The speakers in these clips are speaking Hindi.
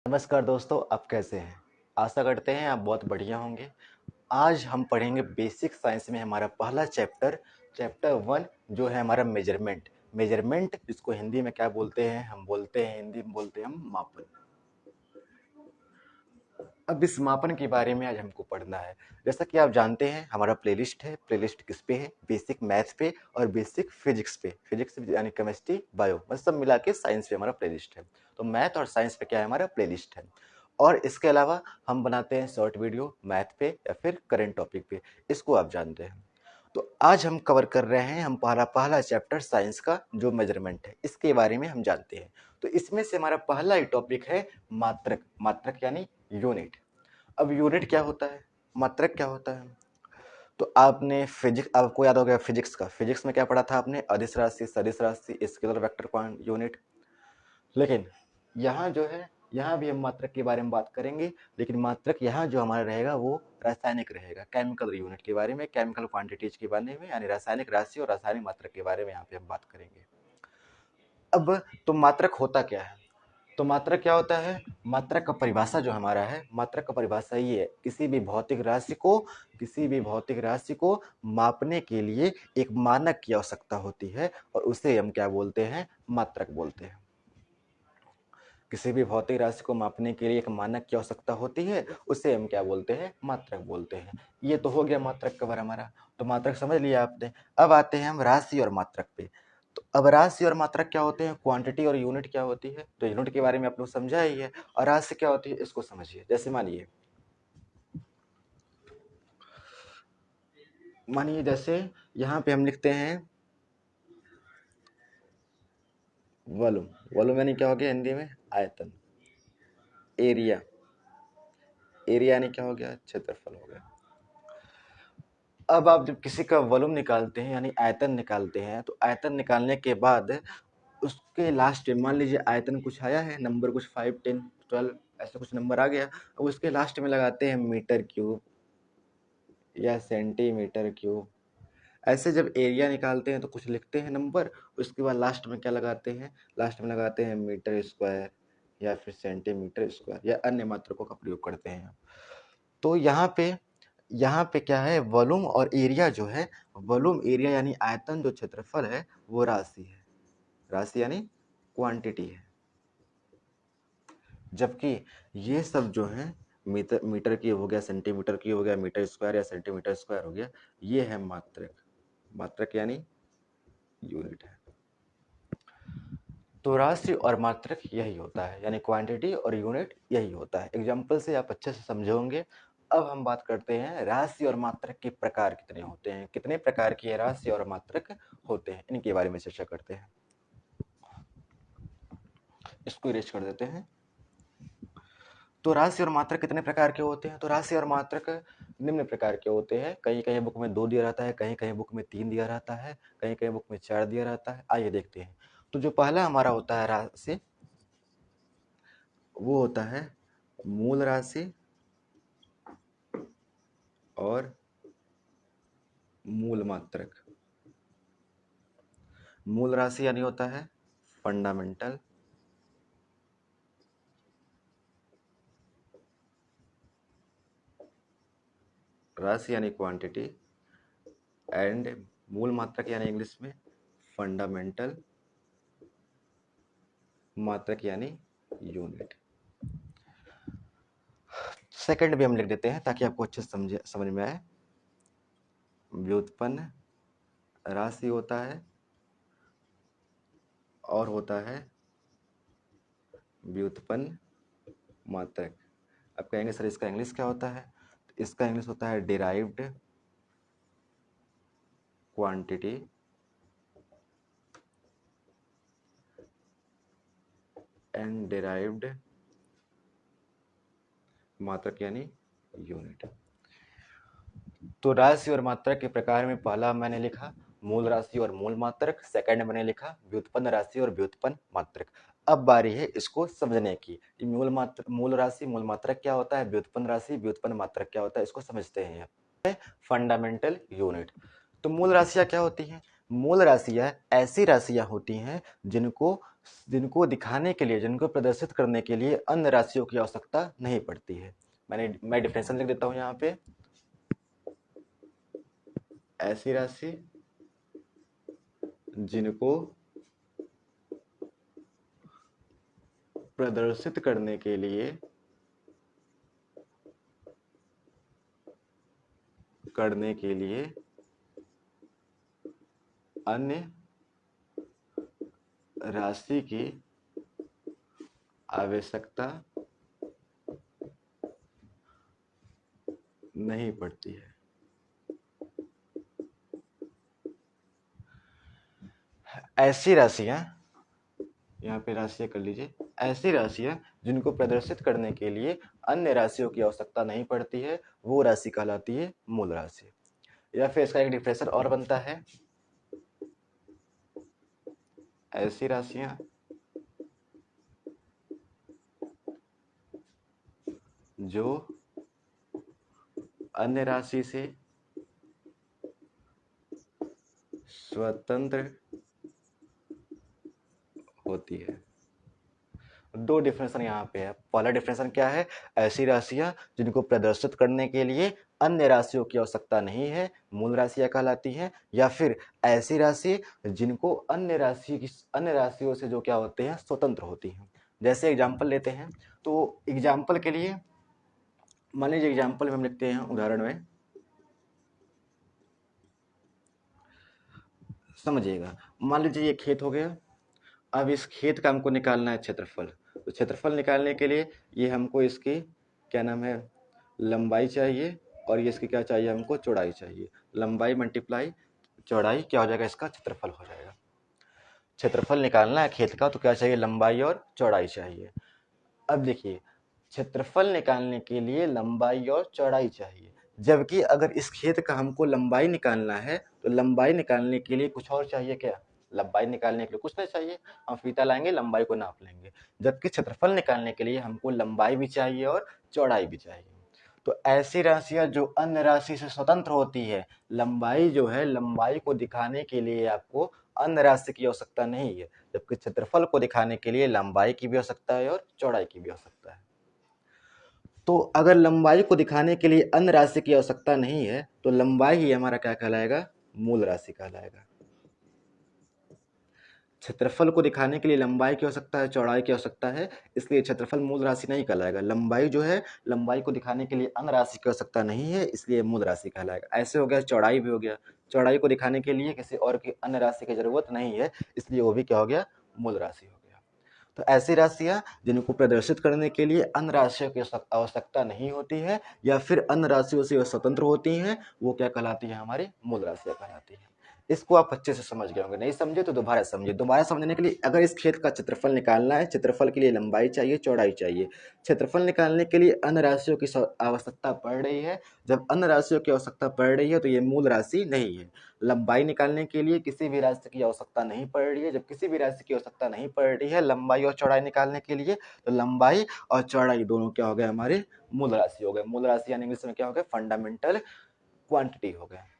नमस्कार दोस्तों, आप कैसे हैं? आशा करते हैं आप बहुत बढ़िया होंगे। आज हम पढ़ेंगे बेसिक साइंस में हमारा पहला चैप्टर, चैप्टर 1 जो है हमारा मेजरमेंट। मेजरमेंट जिसको हिंदी में क्या बोलते हैं? हम बोलते हैं हिंदी में बोलते हैं हम मापन। अब इस मापन के बारे में आज हमको पढ़ना है। जैसा कि आप जानते हैं हमारा प्लेलिस्ट है। प्लेलिस्ट किस पे है? बेसिक मैथ्स पे और बेसिक फिजिक्स पे। फिजिक्स यानी केमिस्ट्री, बायो, बस सब मिला के साइंस पे हमारा प्लेलिस्ट है। तो मैथ और साइंस पे क्या है? हमारा प्लेलिस्ट है। और इसके अलावा हम बनाते हैं शॉर्ट वीडियो मैथ पे या फिर करेंट टॉपिक पे, इसको आप जानते हैं। तो आज हम कवर कर रहे हैं हम पहला पहला चैप्टर साइंस का जो मेजरमेंट है, इसके बारे में हम जानते हैं। तो इसमें से हमारा पहला ही टॉपिक है मात्रक। मात्रक यानी यूनिट। अब यूनिट क्या होता है? मात्रक क्या होता है? तो आपने फिजिक्स, आपको याद हो गया फिजिक्स का। फिजिक्स में क्या पढ़ा था आपने? अदिश राशि, सदिश राशि, स्केलर, वेक्टर, क्वांट, यूनिट। लेकिन यहाँ जो है, यहाँ भी हम मात्रक के बारे में बात करेंगे, लेकिन मात्रक यहाँ जो हमारा रहेगा वो रासायनिक रहेगा। केमिकल यूनिट के बारे में, केमिकल क्वांटिटीज के बारे में, यानी रासायनिक राशि और रासायनिक मात्रक के बारे में यहाँ पे हम बात करेंगे। अब तो मात्रक होता क्या है? तो मात्रक क्या होता है? मात्रक का परिभाषा जो हमारा है, मात्रक का परिभाषा ये है, किसी भी भौतिक राशि को मापने के लिए एक मानक की आवश्यकता होती है और उसे हम क्या बोलते हैं? मात्रक बोलते हैं। किसी भी भौतिक राशि को मापने के लिए एक मानक की आवश्यकता होती है, उसे हम क्या बोलते हैं? मात्रक बोलते हैं। ये तो हो गया मात्रक कवर हमारा। तो मात्रक समझ लिया आपने। अब आते हैं हम राशि और मात्रक पे। तो अब राशि और मात्रक क्या होते हैं? क्वांटिटी और यूनिट क्या होती है? तो यूनिट के बारे में आप लोग समझा ही है। और राशि क्या होती है इसको समझिए। जैसे मानिए जैसे यहाँ पे हम लिखते हैं वॉल्यूम। वॉल्यूम यानी क्या हो गया हिंदी में? आयतन। एरिया, एरिया यानी क्या हो गया? क्षेत्रफल हो गया। अब आप जब किसी का वॉल्यूम निकालते हैं यानी आयतन निकालते हैं, तो आयतन निकालने के बाद उसके लास्ट में मान लीजिए आयतन कुछ आया है, नंबर कुछ 5, 10, 12 ऐसा कुछ नंबर आ गया। अब उसके लास्ट में लगाते हैं मीटर क्यूब या सेंटीमीटर क्यूब। ऐसे जब एरिया निकालते हैं तो कुछ लिखते हैं नंबर, उसके बाद लास्ट में क्या लगाते हैं? लास्ट में लगाते हैं मीटर स्क्वायर या फिर सेंटीमीटर स्क्वायर या अन्य मात्रकों का प्रयोग करते हैं। तो यहाँ पे क्या है? वॉल्यूम और एरिया जो है, वॉल्यूम एरिया यानी आयतन, जो क्षेत्रफल है वो राशि है। राशि यानी क्वांटिटी है। जबकि ये सब जो है, मीटर मीटर की हो गया, सेंटीमीटर की हो गया, मीटर स्क्वायर या सेंटीमीटर स्क्वायर हो गया, ये है मात्रक। मात्रक यानी यूनिट है। तो राशि और मात्रक यही होता है, यानी क्वांटिटी और यूनिट यही होता है। एग्जाम्पल से आप अच्छे से समझोगे। अब हम बात करते हैं राशि और मात्रक के प्रकार कितने होते हैं, कितने प्रकार की राशि और मात्रक होते हैं, इनके बारे में चर्चा करते हैं। इसको इरेज कर देते हैं। तो राशि और मात्रक कितने प्रकार के होते हैं? तो राशि और मात्रक निम्न प्रकार के होते हैं। कहीं कहीं बुक में 2 दिया रहता है, कहीं कहीं बुक में 3 दिया रहता है, कहीं कहीं बुक में 4 दिया रहता है। आइए देखते हैं। तो जो पहला हमारा होता है राशि, वो होता है मूल राशि और मूल मात्रक। मूल राशि यानी होता है फंडामेंटल, राशि यानी क्वांटिटी, एंड मूल मात्रक यानी इंग्लिश में फंडामेंटल, मात्रक यानी यूनिट। सेकंड भी हम लिख देते हैं ताकि आपको अच्छे से समझ में आए। व्युत्पन्न राशि होता है और होता है व्युत्पन्न मात्रक। अब कहेंगे सर इसका इंग्लिश क्या होता है? तो इसका इंग्लिश होता है डिराइव्ड क्वांटिटी एंड डिराइव्ड मात्रक यानी यूनिट। तो राशि और मात्रक के प्रकार में पहला मैंने लिखा मूल राशि और मूल मात्रक, सेकंड मैंने लिखा व्युत्पन्न राशि और व्युत्पन्न मात्रक। अब बारी है इसको समझने की। मूल राशि मूल मात्रक क्या होता है, व्युत्पन्न राशि व्युत्पन्न मात्रक क्या होता है, इसको समझते हैं। Fundamental unit. तो मूल राशियां क्या होती हैं? मूल राशियां ऐसी राशियां होती हैं जिनको जिनको दिखाने के लिए, जिनको प्रदर्शित करने के लिए अन्य राशियों की आवश्यकता नहीं पड़ती है। मैं डिफिनेशन लिख देता हूं यहाँ पे। ऐसी राशि जिनको प्रदर्शित करने के लिए अन्य राशि की आवश्यकता नहीं पड़ती है। ऐसी राशियां, यहाँ पे राशियां कर लीजिए, ऐसी राशियां जिनको प्रदर्शित करने के लिए अन्य राशियों की आवश्यकता नहीं पड़ती है, वो राशि कहलाती है मूल राशि। या फिर इसका एक डिफरेंशियल और बनता है, ऐसी राशियां जो अन्य राशि से स्वतंत्र होती है। दो डिफरेंशन यहाँ पे है। पहला डिफरेंशन क्या है? ऐसी राशियां जिनको प्रदर्शित करने के लिए अन्य राशियों की आवश्यकता नहीं है, मूल राशियां कहलाती हैं। या फिर ऐसी राशि जिनको अन्य राशियों से जो क्या होते हैं, स्वतंत्र होती हैं। जैसे एग्जाम्पल लेते हैं, तो एग्जाम्पल के लिए मान लीजिए, एग्जाम्पल में हम लिखते हैं, उदाहरण में समझिएगा। मान लीजिए ये खेत हो गया। अब इस खेत का हमको निकालना है क्षेत्रफल। तो क्षेत्रफल निकालने के लिए ये हमको इसकी क्या नाम है, लंबाई चाहिए, और ये इसकी क्या चाहिए, हमको चौड़ाई चाहिए। लंबाई मल्टीप्लाई चौड़ाई क्या हो जाएगा, इसका क्षेत्रफल हो जाएगा। क्षेत्रफल निकालना है खेत का, तो क्या चाहिए, लंबाई और चौड़ाई चाहिए। अब देखिए, क्षेत्रफल निकालने के लिए लंबाई और चौड़ाई चाहिए, जबकि अगर इस खेत का हमको लंबाई निकालना है, तो लंबाई निकालने के लिए कुछ और चाहिए। क्या? लंबाई निकालने के लिए कुछ नहीं चाहिए, हम फीता लाएंगे, लंबाई को नाप लेंगे। जबकि क्षेत्रफल निकालने के लिए हमको लंबाई भी चाहिए और चौड़ाई भी चाहिए। तो ऐसी राशियां जो अन्य राशि से स्वतंत्र होती है, लंबाई जो है, लंबाई को दिखाने के लिए आपको अन्य राशि की आवश्यकता नहीं है, जबकि क्षेत्रफल को दिखाने के लिए लंबाई की भी आवश्यकता है और चौड़ाई की भी आवश्यकता है। तो अगर लंबाई को दिखाने के लिए अन्य राशि की आवश्यकता नहीं है, तो लंबाई ही हमारा क्या कहलाएगा, मूल राशि कहलाएगा। क्षेत्रफल को दिखाने के लिए लंबाई की आवश्यकता है, चौड़ाई की आवश्यकता है, इसलिए क्षेत्रफल मूल राशि नहीं कहलाएगा। लंबाई जो है, लंबाई को दिखाने के लिए अन्य राशि की आवश्यकता नहीं है, इसलिए मूल राशि कहलाएगा। ऐसे हो गया, चौड़ाई भी हो गया। चौड़ाई को दिखाने के लिए किसी और की अन्य राशि की जरूरत नहीं है, इसलिए वो भी क्या हो गया, मूल राशि हो गया। तो ऐसी राशियां जिनको प्रदर्शित करने के लिए अन्य राशियों की आवश्यकता नहीं होती है, या फिर अन्य राशियों से स्वतंत्र होती हैं, वो क्या कहलाती है, हमारी मूल राशियां कहलाती हैं। इसको आप अच्छे से समझ गए होंगे। नहीं समझे तो दोबारा समझिए। दोबारा समझने के लिए, अगर इस खेत का क्षेत्रफल निकालना है, क्षेत्रफल के लिए लंबाई चाहिए, चौड़ाई चाहिए। क्षेत्रफल निकालने के लिए अन्य राशियों की आवश्यकता पड़ रही है। जब अन्य राशियों की आवश्यकता पड़ रही है, तो ये मूल राशि नहीं है। लंबाई निकालने के लिए किसी भी राशि की आवश्यकता नहीं पड़ रही है। जब किसी भी राशि की आवश्यकता नहीं पड़ रही है लंबाई और चौड़ाई निकालने के लिए, तो लंबाई और चौड़ाई दोनों क्या हो गए, हमारे मूल राशि हो गए। मूल राशि यानी इंग्लिश में क्या हो गया, फंडामेंटल क्वांटिटी हो गए।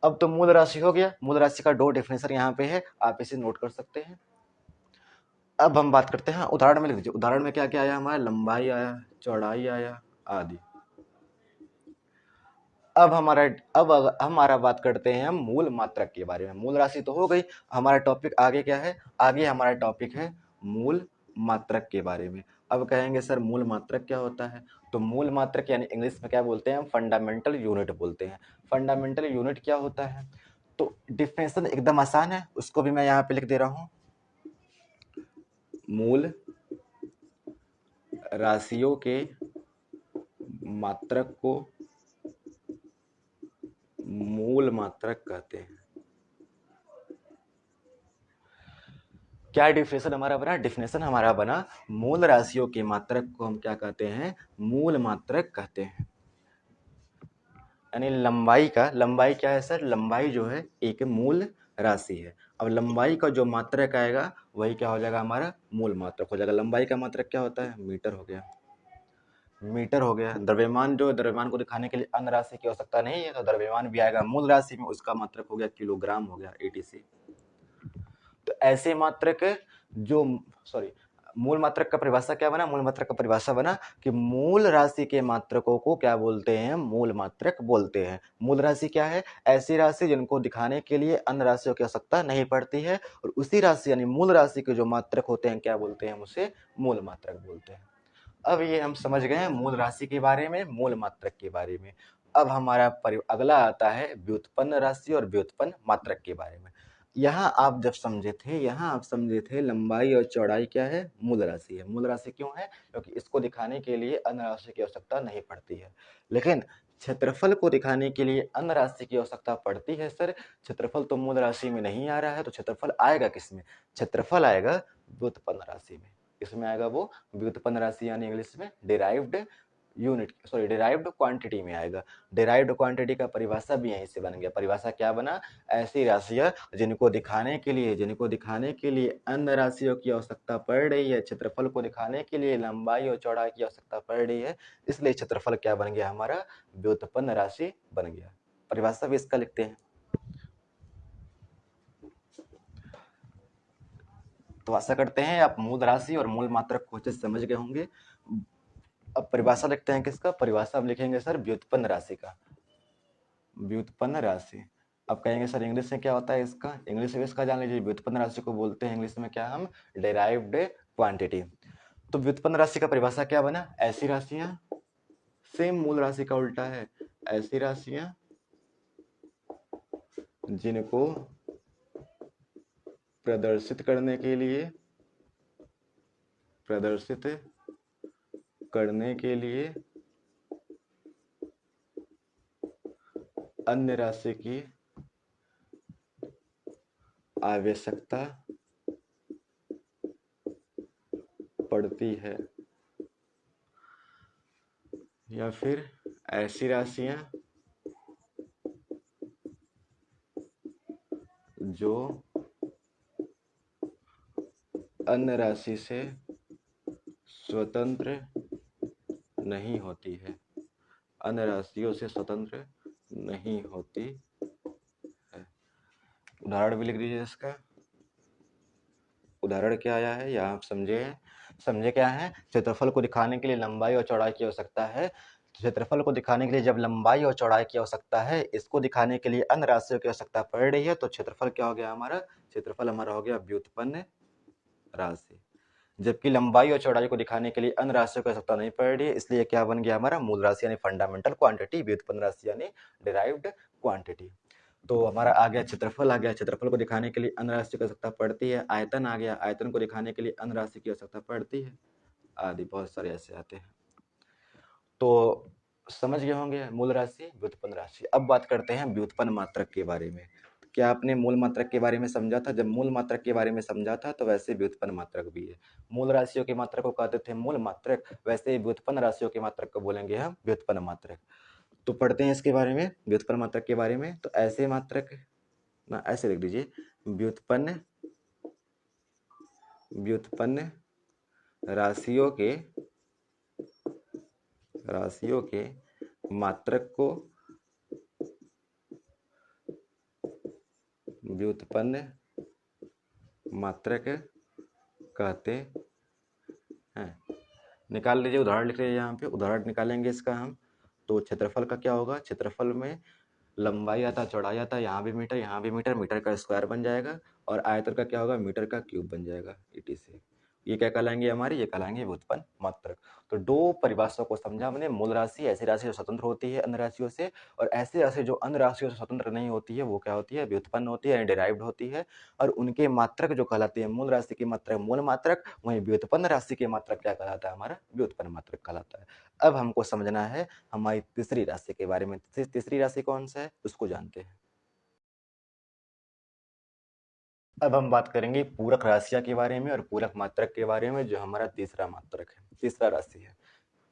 अब तो मूल राशि हो गया। मूल राशि का दो डेफिनेशन यहाँ पे है, आप इसे नोट कर सकते हैं। अब हम बात करते हैं, उदाहरण में लिख दीजिए। उदाहरण में क्या क्या आया हमारा, लंबाई आया, चौड़ाई आया, आदि। अब हमारा बात करते हैं हम मूल मात्रक के बारे में। मूल राशि तो हो गई, हमारा टॉपिक आगे क्या है, आगे हमारा टॉपिक है मूल मात्रक के बारे में। अब कहेंगे सर मूल मात्रक क्या होता है, तो मूल मात्रक यानी इंग्लिश में क्या बोलते हैं हम, फंडामेंटल यूनिट बोलते हैं। फंडामेंटल यूनिट क्या होता है, तो डिफिनेशन एकदम आसान है, उसको भी मैं यहाँ पे लिख दे रहा हूँ। मूल राशियों के मात्रक को मूल मात्रक कहते हैं। क्या डिफिनेशन हमारा बना, डिफिनेशन हमारा बना, मूल राशियों के मात्रक को हम क्या कहते हैं, मूल मात्रक कहते हैं। यानी लंबाई क्या है सर, लंबाई जो है एक मूल राशि है। अब लंबाई का जो मात्रक आएगा वही क्या हो जाएगा, हमारा मूल मात्रक हो जाएगा। लंबाई का मात्रक क्या होता है, मीटर हो गया। मीटर हो गया। द्रव्यमान जो है, द्रव्यमान को दिखाने के लिए अन्य राशि की आवश्यकता नहीं है, तो द्रव्यमान भी आएगा मूल राशि में, उसका मात्रक हो गया किलोग्राम हो गया, एटीसी। तो ऐसे मात्रक जो सॉरी मूल मात्रक का परिभाषा क्या बना, मूल मात्रक का परिभाषा बना कि मूल राशि के मात्रकों को क्या बोलते हैं, मूल मात्रक बोलते हैं। मूल राशि क्या है, ऐसी राशि जिनको दिखाने के लिए अन्य राशियों की आवश्यकता नहीं पड़ती है, और उसी राशि यानी मूल राशि के जो मात्रक होते हैं क्या बोलते हैं, उसे मूल मात्रक बोलते हैं। अब ये हम समझ गए मूल राशि के बारे में, मूल मात्रक के बारे में। अब हमारा अगला आता है व्युत्पन्न राशि और व्युत्पन्न मात्रक के बारे में। यहाँ आप समझे थे लंबाई और चौड़ाई क्या है, मूल राशि है। मूल राशि क्यों है, क्योंकि इसको दिखाने के लिए अन्य राशि की आवश्यकता नहीं पड़ती है। लेकिन क्षेत्रफल को दिखाने के लिए अन्य राशि की आवश्यकता पड़ती है। सर क्षेत्रफल तो मूल राशि में नहीं आ रहा है, तो क्षेत्रफल आएगा किसमें, क्षेत्रफल आएगा व्युत्पन्न राशि में। इसमें आएगा वो व्युत्पन्न राशि, यानी इंग्लिश में डिराइव्ड क्वांटिटी में आएगा। डिराइव्ड क्वांटिटी का परिभाषा भी यहीं से बन गया। परिभाषा क्या बना, ऐसी राशियां जिनको दिखाने के लिए अन्य राशियों की आवश्यकता पड़ रही है, क्षेत्रफल को दिखाने के लिए लंबाई और चौड़ाई की आवश्यकता पड़ रही है, इसलिए क्षेत्रफल क्या बन गया हमारा, व्युत्पन्न राशि बन गया। परिभाषा भी इसका लिखते हैं। तो आशा करते हैं आप मूल राशि और मूल मात्रक को अच्छे से समझ गए होंगे। अब परिभाषा लिखते हैं किसका, परिभाषा अब लिखेंगे सर व्युत्पन्न राशि का। व्युत्पन्न राशि, अब कहेंगे सर इंग्लिश में क्या होता है इसका, इंग्लिश में इसका जान लीजिए। व्युत्पन्न राशि को बोलते हैं इंग्लिश में क्या हम, डेराइव्ड क्वांटिटी। तो व्युत्पन्न राशि का परिभाषा क्या बना, ऐसी राशियां, सेम मूल राशि का उल्टा है, ऐसी राशियां जिनको प्रदर्शित करने के लिए अन्य राशि की आवश्यकता पड़ती है, या फिर ऐसी राशियां जो अन्य राशि से स्वतंत्र नहीं होती है, अन्य राशियों से स्वतंत्र नहीं होती है। उदाहरण भी लिख दीजिए इसका। उदाहरण क्या आया है या आप समझे क्या है, क्षेत्रफल को दिखाने के लिए लंबाई और चौड़ाई की आवश्यकता है। क्षेत्रफल को दिखाने के लिए जब लंबाई और चौड़ाई की आवश्यकता है, इसको दिखाने के लिए अन्य राशियों की आवश्यकता पड़ रही है, तो क्षेत्रफल क्या हो गया हमारा, क्षेत्रफल हमारा हो गया व्युत्पन्न राशि। जबकि लंबाई और चौड़ाई को दिखाने के लिए अन्य राशियों की आवश्यकता नहीं पड़ रही है, इसलिए क्या बन गया हमारा, मूल राशि यानी फंडामेंटल क्वांटिटी, व्युत्पन्न राशि यानी डिराइव्ड क्वांटिटी। तो हमारा आ गया क्षेत्रफल, आ गया क्षेत्रफल को दिखाने के लिए अन्य राशि की आवश्यकता पड़ती है। आयतन आ गया, आयतन को दिखाने के लिए अन्य राशि की आवश्यकता पड़ती है, आदि बहुत सारे ऐसे आते हैं। तो समझ गए होंगे मूल राशि, व्युत्पन्न राशि। अब बात करते हैं व्युत्पन्न मात्रक के बारे में। क्या आपने मूल मात्रक के बारे में समझा था, जब मूल मात्रक के बारे में समझा था तो वैसे व्युत्पन्न मात्रक भी है। मूल राशियों के मात्रक को कहते थे मूल मात्रक, वैसे व्युत्पन्न राशियों के मात्रक को बोलेंगे हम व्युत्पन्न मात्रक। तो पढ़ते हैं इसके बारे में, व्युत्पन्न मात्रक के बारे में। तो ऐसे मात्रक ना, ऐसे लिख दीजिए, व्युत्पन्न राशियों के मात्रक को व्युत्पन्न मात्रक कहते हैं। निकाल लीजिए, उदाहरण लिख लीजिए, यहाँ पे उदाहरण निकालेंगे इसका हम। तो क्षेत्रफल का क्या होगा, क्षेत्रफल में लंबाई आता, चौड़ाई आता, यहाँ भी मीटर, यहाँ भी मीटर, मीटर का स्क्वायर बन जाएगा, और आयतन का क्या होगा, मीटर का क्यूब बन जाएगा, इटी से। ये क्या कहलाएंगे हमारे, ये कहलाएंगे व्युत्पन्न मात्रक। तो दो परिभाषाओं को समझा हमने, मूल राशि ऐसी राशि जो स्वतंत्र होती है अन्य राशियों से, और ऐसी राशि जो अन्य राशियों से स्वतंत्र नहीं होती है, वो क्या होती है, व्युत्पन्न होती है, यानी डिराइव्ड होती है। और उनके मात्रक जो कहलाते हैं, मूल राशि की मात्रक मूल मात्रक, वहीं व्युत्पन्न राशि के मात्रक क्या कहलाता है हमारा, व्युत्पन्न मात्रक कहलाता है। अब हमको समझना है हमारी तीसरी राशि के बारे में। तीसरी राशि कौन सा है उसको जानते हैं। अब हम बात करेंगे पूरक राशियां के बारे में और पूरक मात्रक के बारे में, जो हमारा तीसरा मात्रक है, तीसरा राशि है।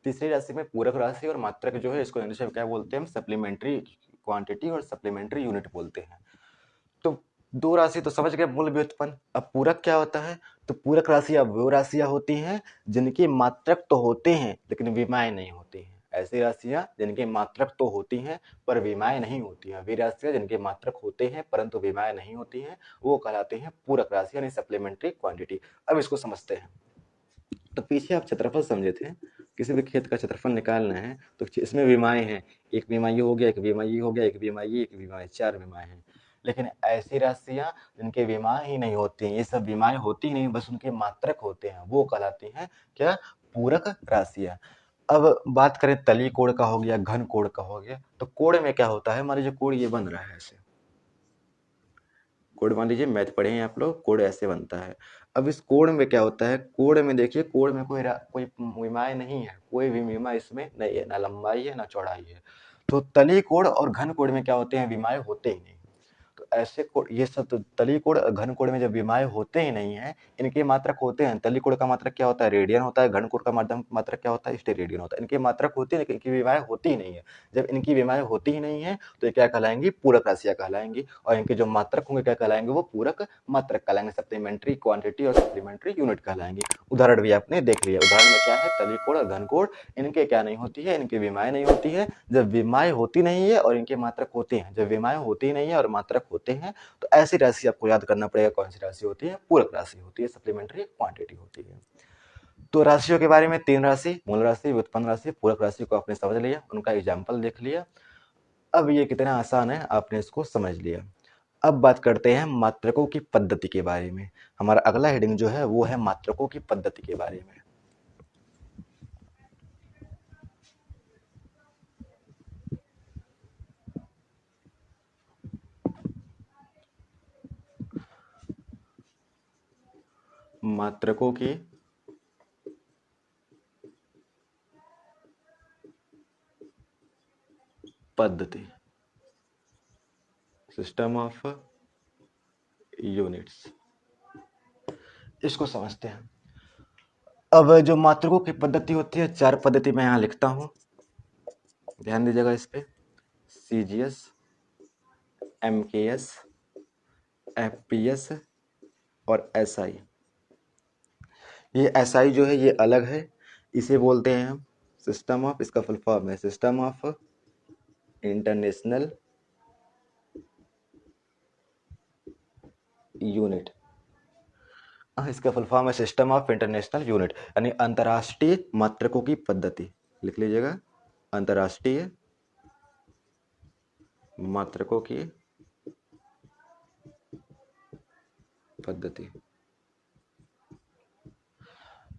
तीसरी राशि में पूरक राशि और मात्रक जो है, इसको इंग्लिश में क्या बोलते हैं हम, सप्लीमेंट्री क्वांटिटी और सप्लीमेंट्री यूनिट बोलते हैं। तो दो राशि तो समझ गए, मूल व्युत्पन्न। अब पूरक क्या होता है, तो पूरक राशियां वो राशियां होती हैं जिनके मात्रक तो होते हैं लेकिन विमाएं नहीं होती हैं। ऐसी राशियां जिनके मात्रक तो होती हैं पर विमाएं नहीं होती हैं, वे राशियां जिनके मात्रक होते हैं परंतु विमाएं नहीं होती हैं, वो कहलाते हैं पूरक राशि यानी सप्लीमेंट्री क्वांटिटी। अब इसको समझते हैं। तो पीछे आप क्षेत्रफल समझे थे, किसी भी खेत का क्षेत्रफल निकालना है तो इसमें विमाएं हैं, एक विमा ये हो गया, एक विमा ये हो गया, एक विमा ये, एक विमा, 4 विमाएं हैं। लेकिन ऐसी राशियां जिनके विमाएं ही नहीं होती हैं, ये सब विमाएं होती नहीं, बस उनके मात्रक होते हैं, वो कहलाती हैं क्या? पूरक राशियां। अब बात करें तली कोण का हो गया, घन कोण का हो गया, तो कोण में क्या होता है? मान लीजिए कोण ये बन रहा है ऐसे, कोण मान लीजिए मैथ पढ़े हैं आप लोग, कोण ऐसे बनता है। अब इस कोण में क्या होता है? कोण में देखिए, कोण में कोई विमाएं नहीं है, कोई भी विमा इसमें नहीं है, ना लंबाई है ना चौड़ाई है। तो तली कोण और घन कोण में क्या होते हैं? विमाएं होते ही नहीं। तो ऐसे कोण, ये सब तो तली कोण और घन कोण में जब विमाएं होते ही नहीं है, इनके मात्रक होते हैं। तली कोण का मात्रक क्या होता है? रेडियन होता है। घन कोण का मात्रक क्या होता है? स्टेरेडियन होता है। इनके मात्रक होते हैं लेकिन इनकी विमाएं होती ही नहीं है। जब इनकी विमाएं होती ही नहीं है तो ये क्या कहलाएंगी? पूरक राशियां कहलाएंगी। और इनके जो मात्रक होंगे क्या कहलाएंगे? वो पूरक मात्रक कहलाएंगे, सप्लीमेंट्री क्वांटिटी और सप्लीमेंट्री यूनिट कहलाएंगे। उदाहरण भी आपने देख लिया। उदाहरण में क्या है? तली कोण और घन कोण, इनके क्या नहीं होती है? इनकी विमाएं नहीं होती है। जब विमाएं होती नहीं है और इनके मात्रक होते हैं, जब विमाएं होती नहीं है और मात्रक होते हैं, तो ऐसी राशि आपको याद करना पड़ेगा। कौन सी राशि होती है? पूरक राशि होती है, सप्लीमेंट्री क्वांटिटी होती है। तो राशियों के बारे में 3 राशि, मूल राशि, व्युत्पन्न राशि, पूरक राशि को आपने समझ लिया, उनका एग्जाम्पल देख लिया। अब ये कितना आसान है, आपने इसको समझ लिया। अब बात करते हैं मात्रकों की पद्धति के बारे में। हमारा अगला हेडिंग जो है वो है मात्रकों की पद्धति के बारे में। मात्रकों की पद्धति, सिस्टम ऑफ यूनिट्स, इसको समझते हैं। अब जो मात्रकों की पद्धति होती है, 4 पद्धति मैं यहाँ लिखता हूँ, ध्यान दीजिएगा इस पे। सीजीएस, एमकेएस, एफपीएस और एसआई। ये एसआई जो है ये अलग है, इसे बोलते हैं हम सिस्टम ऑफ, इसका फुल फॉर्म है सिस्टम ऑफ इंटरनेशनल यूनिट। इसका फुल फॉर्म है सिस्टम ऑफ इंटरनेशनल यूनिट, यानी अंतर्राष्ट्रीय मात्रकों की पद्धति। लिख लीजिएगा, अंतर्राष्ट्रीय मात्रकों की पद्धति।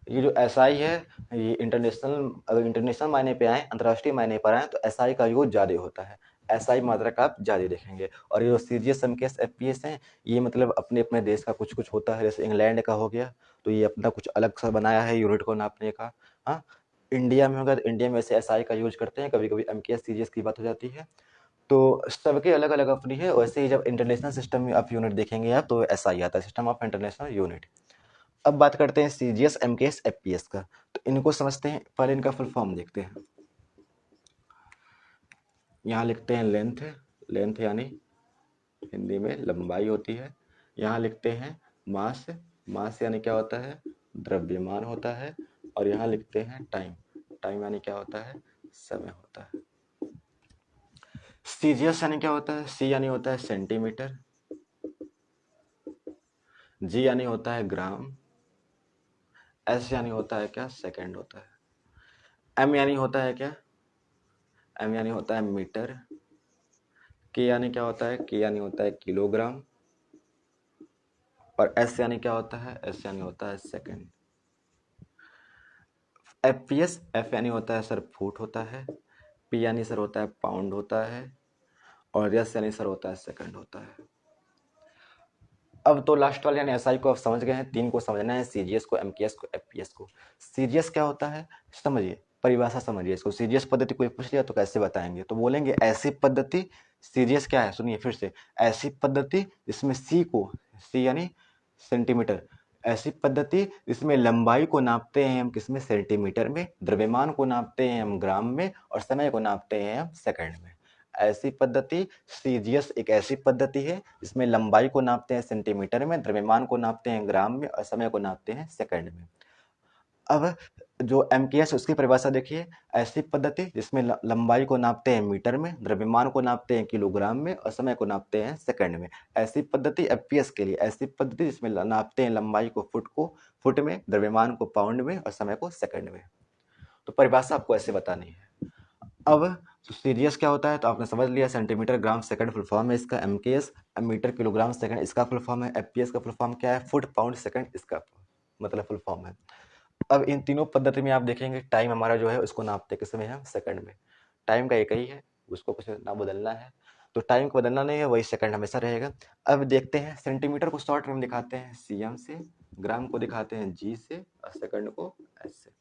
ये जो एसआई है, ये इंटरनेशनल, अगर इंटरनेशनल मायने पे आए, अंतर्राष्ट्रीय मायने पर आए, तो एसआई का यूज ज्यादा होता है, एसआई मात्रक आप ज्यादा देखेंगे। और ये जो सीजीएस, एमकेएस, एफपीएस हैं, ये मतलब अपने अपने देश का कुछ कुछ होता है। जैसे इंग्लैंड का हो गया तो ये अपना कुछ अलग सा बनाया है यूनिट को नापने का। हाँ, इंडिया में होगा तो इंडिया में वैसे एसआई का यूज करते हैं, कभी कभी एमकेएस, सीजीएस की बात हो जाती है। तो सबके अलग अलग अपनी है। वैसे ही जब इंटरनेशनल सिस्टम में आप यूनिट देखेंगे आप, तो एसआई आता है, सिस्टम ऑफ इंटरनेशनल यूनिट। अब बात करते हैं सीजीएस, एमकेएस, एफपीएस का। तो इनको समझते हैं, पहले इनका फुल फॉर्म देखते हैं। यहाँ लिखते हैं लेंथ, लेंथ यानी हिंदी में लंबाई होती है। यहाँ लिखते हैं मास, मास यानी क्या होता है? द्रव्यमान होता है। और यहाँ लिखते हैं टाइम, टाइम यानी क्या होता है? समय होता है। सीजीएस यानी क्या होता है? सी यानी होता है सेंटीमीटर, जी यानी होता है ग्राम, एस यानी होता है क्या? सेकंड होता है। एम यानी होता है क्या? एम यानी होता है मीटर। के यानी क्या होता है? के यानी होता है किलोग्राम। और एस यानी क्या होता है? एस यानी होता है सेकंड। एफपीएस, एफ यानी होता है सर फुट होता है, पी यानी सर होता है पाउंड होता है, और एस यानी सर होता है सेकंड होता है। अब तो लास्ट वाले यानी एसआई को आप समझ गए हैं, 3 को समझना है, सीजीएस को, एमकेएस को, एफपीएस को। सीजीएस क्या होता है समझिए, परिभाषा समझिए इसको। सीजीएस पद्धति कोई पूछ लिया तो कैसे बताएंगे? तो बोलेंगे ऐसी पद्धति, सीजीएस क्या है सुनिए फिर से, ऐसी पद्धति जिसमें सी को, सी यानी सेंटीमीटर, ऐसी पद्धति जिसमें लंबाई को नापते हैं हम किसमें? सेंटीमीटर में, द्रव्यमान को नापते हैं हम ग्राम में, और समय को नापते हैं हम सेकंड में। ऐसी पद्धति सीजीएस एक ऐसी पद्धति है जिसमें लंबाई को नापते हैं सेंटीमीटर में, द्रव्यमान को नापते हैं ग्राम में, और समय को नापते हैं सेकंड में। अब जो एमकेएस उसकी परिभाषा देखिए, ऐसी पद्धति जिसमें लंबाई को नापते हैं मीटर में, द्रव्यमान को नापते हैं किलोग्राम में और समय को नापते हैं सेकंड में। ऐसी पद्धति एफपीएस के लिए, ऐसी पद्धति जिसमें नापते हैं लंबाई को फुट में, द्रव्यमान को पाउंड में और समय को सेकंड में। तो परिभाषा आपको ऐसे बतानी है। अब तो सीरियस क्या होता है तो आपने समझ लिया, centimetre gram second full form है इसका, एमकेएस मीटर किलोग्राम सेकंड इसका फुल फॉर्म है, एफपीएस का फुल फॉर्म क्या है, फुट पाउंड सेकंड इसका मतलब फुल फॉर्म है। अब इन तीनों पद्धति में आप देखेंगे टाइम हमारा जो है उसको नापते किसमें है, सेकंड में। टाइम का एक ही है, उसको कुछ ना बदलना है, तो टाइम को बदलना नहीं है, वही सेकंड हमेशा रहेगा। अब देखते हैं सेंटीमीटर को शॉर्ट में दिखाते हैं सीएम से, ग्राम को दिखाते हैं जी से और सेकंड को एस से,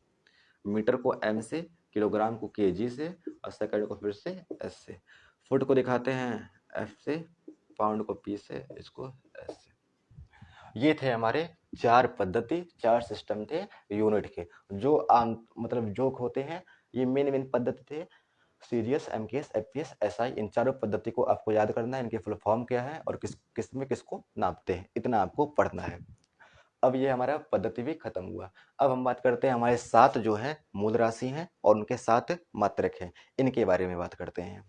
मीटर को एम से, किलोग्राम को केजी से और सेकंड को फिर से एस से, फुट को दिखाते हैं एफ से, पाउंड को पी से, इसको एस से। ये थे हमारे चार पद्धति, चार सिस्टम थे यूनिट के, जो आम मतलब जो होते हैं ये मेन पद्धति थे, सीरियस, एमकेएस, एफपीएस, एसआई। इन चारों पद्धति को आपको याद करना है, इनके फुल फॉर्म क्या है और किस में किसको नापते हैं, इतना आपको पढ़ना है। अब ये हमारा पद्धति भी खत्म हुआ। अब हम बात करते हैं हमारे 7 जो है मूल राशि हैं और उनके 7 मात्रक हैं, इनके बारे में बात करते हैं।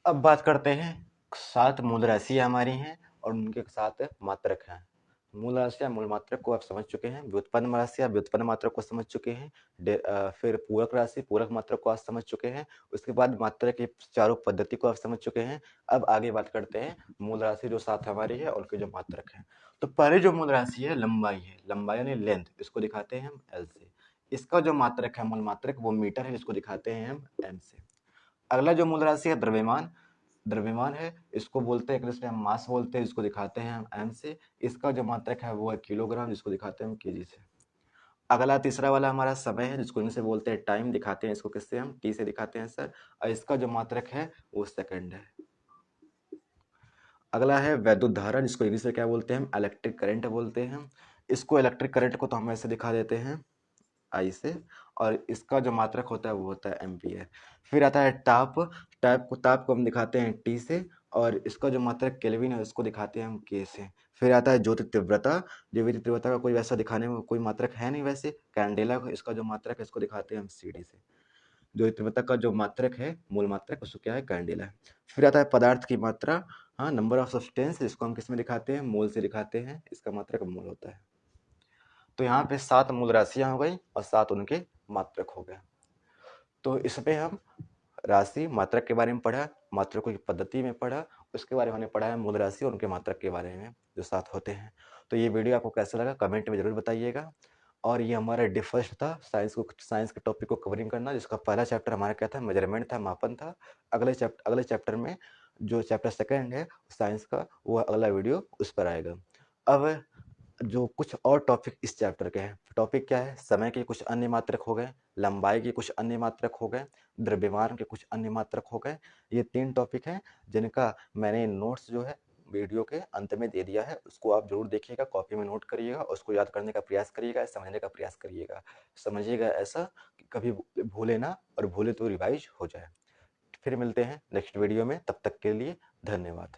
अब बात करते हैं 7 मूल राशियाँ हमारी हैं और उनके 7 मात्रक हैं। मूल राशियाँ, मूल मात्रक को आप समझ चुके हैं, व्युत्पन्न राशियाँ, व्युत्पन्न मात्रक को समझ चुके हैं, फिर पूरक राशि, पूरक मात्रक को आप समझ चुके हैं, उसके बाद मात्रक की चारों पद्धति को आप समझ चुके हैं। अब आगे बात करते हैं मूल राशि जो 7 हमारी है और उनके जो मात्रक हैं। तो पहले जो मूल राशि है लंबाई है, लंबाई यानी लेंथ, इसको दिखाते हैं हम एल से। इसका जो मात्रक है मूल मात्रक वो मीटर है, जिसको दिखाते हैं हम एम से। अगला जो मूल राशि है द्रव्यमान, द्रव्यमान है, इसको बोलते हैं इंग्लिश में हम मास बोलते हैं, इसको दिखाते हैं हम एम से। इसका जो मात्रक है वो है किलोग्राम, जिसको दिखाते हैं हम केजी से। अगला तीसरा वाला हमारा समय है, जिसको इंग्लिश में बोलते हैं टाइम, दिखाते हैं इसको किससे, हम टी से दिखाते हैं सर, और इसका जो मात्रक है वो सेकंड है। अगला है वैद्युत धारा, जिसको इंग्लिश में क्या बोलते हैं हम, इलेक्ट्रिक करंट बोलते हैं। इसको इलेक्ट्रिक करंट को तो हम ऐसे दिखा देते हैं आई से, और इसका जो मात्रक होता है वो होता है एम्पियर। फिर आता है ताप को हम दिखाते हैं टी से, और इसका जो मात्रक केल्विन है उसको दिखाते हैं हम के से। फिर आता है ज्योति तीव्रता, ज्योति तीव्रता का कोई वैसा दिखाने में कोई मात्रक है नहीं वैसे, कैंडेला इसका जो मात्रक है इसको दिखाते हैं हम सी डी से। ज्योति तीव्रता का जो मात्रक है मूल मात्रक उसको क्या है, कैंडेला है। फिर आता है पदार्थ की मात्रा, हाँ, नंबर ऑफ सब्सटेंस, जिसको हम किस में दिखाते हैं, मोल से दिखाते हैं, इसका मात्रक मोल होता है। तो यहाँ पे 7 मूल राशियां हो गई और 7 उनके मात्रक हो गए। तो इसमें हम राशि मात्रक के बारे में पढ़ा, मात्रकों की पद्धति में पढ़ा, उसके बारे में हमने पढ़ा है मूल राशि और उनके मात्रक के बारे में जो 7 होते हैं। तो ये वीडियो आपको कैसा लगा कमेंट में जरूर बताइएगा। और ये हमारा डे फर्स्ट था साइंस के टॉपिक को कवरिंग करना, जिसका पहला चैप्टर हमारा क्या था, मेजरमेंट था, मापन था। अगले चैप्टर में जो चैप्टर सेकंड है साइंस का, वो अगला वीडियो उस पर आएगा। अब जो कुछ और टॉपिक इस चैप्टर के हैं, टॉपिक क्या है, समय के कुछ अन्य मात्रक हो गए, लंबाई के कुछ अन्य मात्रक हो गए, द्रव्यमान के कुछ अन्य मात्रक हो गए। ये 3 टॉपिक हैं जिनका मैंने नोट्स जो है वीडियो के अंत में दे दिया है, उसको आप जरूर देखिएगा, कॉपी में नोट करिएगा, उसको याद करने का प्रयास करिएगा, समझने का प्रयास करिएगा। समझिएगा ऐसा कि कभी भूले ना, और भूले तो रिवाइज हो जाए। फिर मिलते हैं नेक्स्ट वीडियो में, तब तक के लिए धन्यवाद।